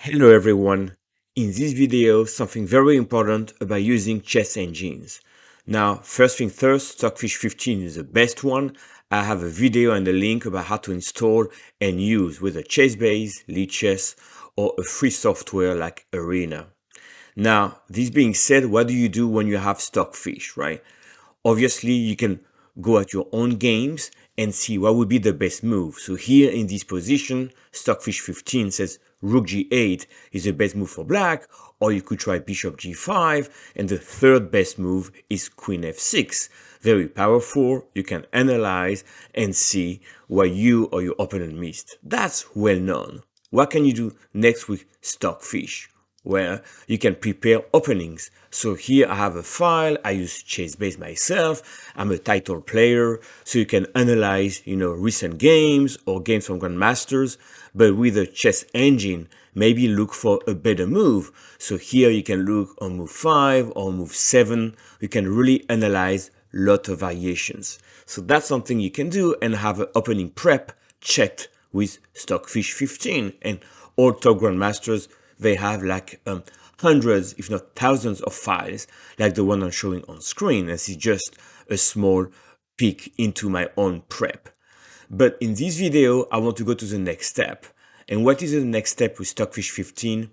Hello everyone. In this video, something very important about using chess engines. Now, first thing first, Stockfish 15 is the best one. I have a video and a link about how to install and use with a chess base, lead chess, or a free software like Arena. Now, this being said, what do you do when you have Stockfish, right? Obviously, you can go at your own games and see what would be the best move. So here in this position, Stockfish 15 says Rook G8 is the best move for black, or you could try Bishop G5, and the third best move is Queen F6. Very powerful, you can analyze and see what you or your opponent missed. That's well known. What can you do next with Stockfish? Where you can prepare openings. So here I have a file, I use ChessBase myself, I'm a title player, so you can analyze, recent games or games from Grandmasters, but with a chess engine, maybe look for a better move. So here you can look on move 5 or move 7, you can really analyze a lot of variations. So that's something you can do and have an opening prep checked with Stockfish 15, and all top grandmasters, they have like hundreds, if not thousands of files, like the one I'm showing on screen. This is just a small peek into my own prep. But in this video, I want to go to the next step. And what is the next step with Stockfish 15?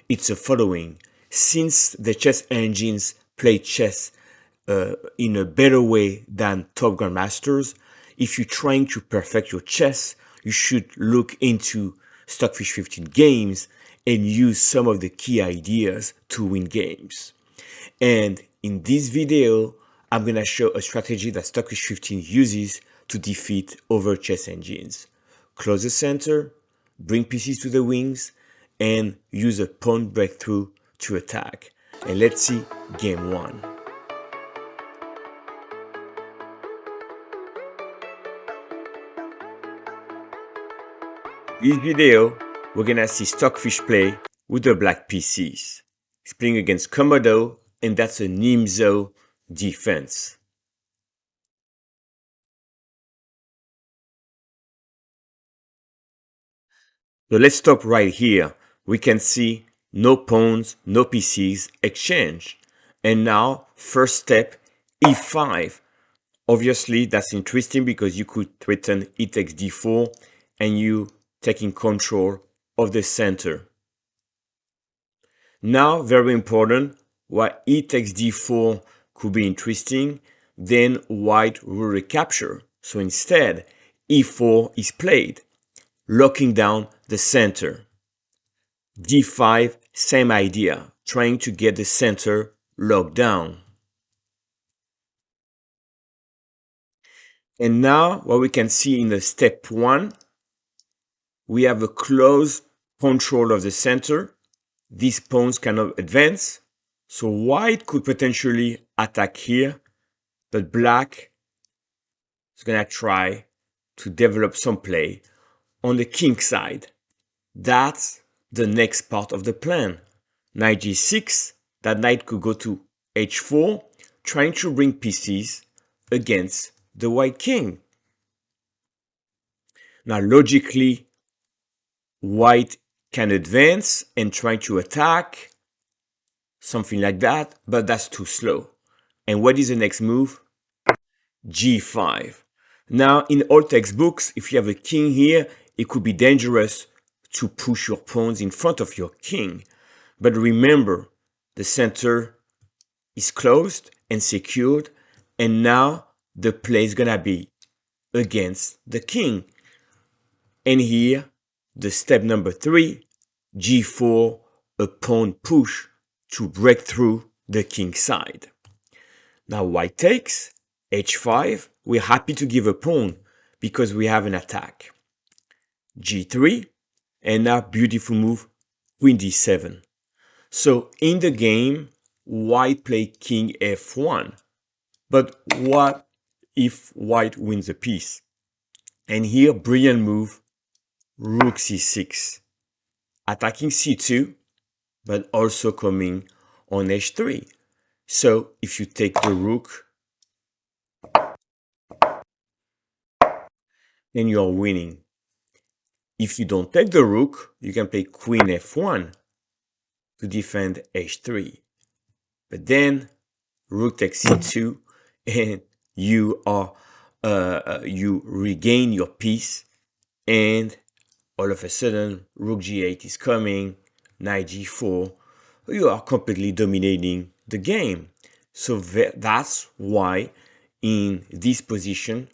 It's the following. Since the chess engines play chess in a better way than top grandmasters, if you're trying to perfect your chess, you should look into Stockfish 15 games and use some of the key ideas to win games. And in this video, I'm going to show a strategy that Stockfish 15 uses to defeat other chess engines. Close the center, bring pieces to the wings, and use a pawn breakthrough to attack. And let's see game 1. This video, we're gonna see Stockfish play with the black pieces. He's playing against Komodo, and that's a Nimzo defense. So let's stop right here. We can see no pawns, no pieces exchanged. And now, first step, e5. Obviously, that's interesting because you could threaten e takes d4 and you taking control of the center. Now, very important, while e takes d4 could be interesting, then white will recapture. So instead, e4 is played, locking down the center. d5, same idea, trying to get the center locked down. And now what we can see in the step 1, we have a close control of the center. These pawns cannot advance, so white could potentially attack here, but black is gonna try to develop some play on the king side. That's the next part of the plan. Knight g6, that knight could go to h4, trying to bring pieces against the white king. Now logically, white can advance and try to attack, something like that, but that's too slow. And what is the next move? g5. Now, in all textbooks, if you have a king here, it could be dangerous to push your pawns in front of your king. But remember, the center is closed and secured, and now the play is gonna be against the king. And here, the step number 3, g4, a pawn push to break through the king side. Now white takes, h5, we're happy to give a pawn because we have an attack. g3, and now beautiful move, queen d7. So in the game, white played king f1. But what if white wins a piece? And here, brilliant move, rook c6. Attacking c2, but also coming on h3. So if you take the rook, then you're winning. If you don't take the rook, you can play queen f1, to defend h3. But then rook takes c2, and you regain your piece, and all of a sudden rook g8 is coming, knight g4. You are completely dominating the game. So that's why in this position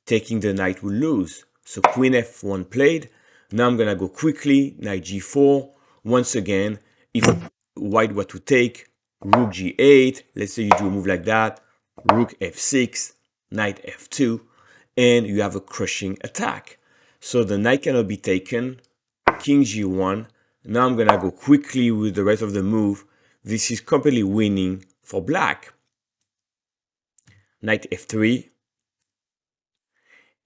taking the knight will lose. So queen f1 played. Now I'm gonna go quickly, knight g4. Once again, if white were to take, rook g8, let's say you do a move like that, rook f6, knight f2, and you have a crushing attack. So the knight cannot be taken, king g1. Now I'm gonna go quickly with the rest of the move. This is completely winning for black. Knight f3,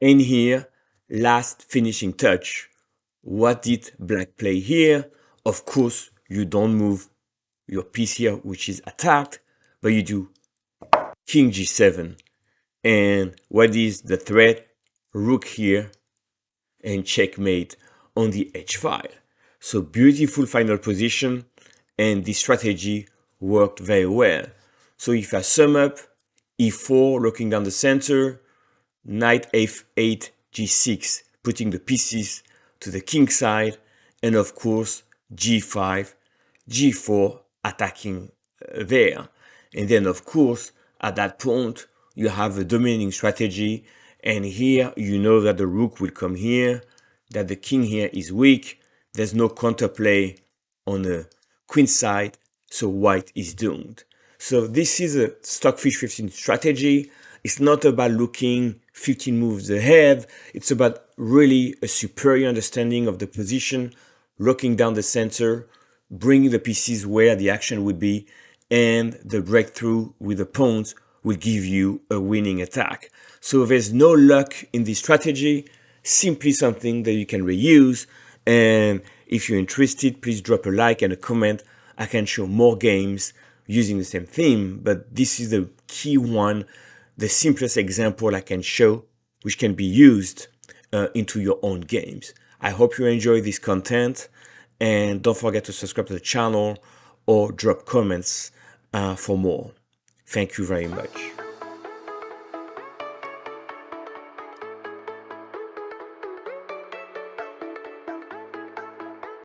and here, last finishing touch. What did black play here? Of course, you don't move your piece here, which is attacked, but you do king g7. And what is the threat? Rook here and checkmate on the h file. So beautiful final position, and the strategy worked very well. So if I sum up, e4 looking down the center, knight f8, g6, putting the pieces to the king side, and of course g5, g4 attacking there. And then of course at that point you have a dominating strategy, and here you know that the rook will come here, that the king here is weak, there's no counterplay on the queen side, so white is doomed. So this is a Stockfish 15 strategy. It's not about looking 15 moves ahead. It's about really a superior understanding of the position, looking down the center, bringing the pieces where the action would be, and the breakthrough with the pawns will give you a winning attack. So there's no luck in this strategy, simply something that you can reuse. And if you're interested, please drop a like and a comment. I can show more games using the same theme, but this is the key one, the simplest example I can show, which can be used into your own games. I hope you enjoy this content, and don't forget to subscribe to the channel or drop comments for more. Thank you very much.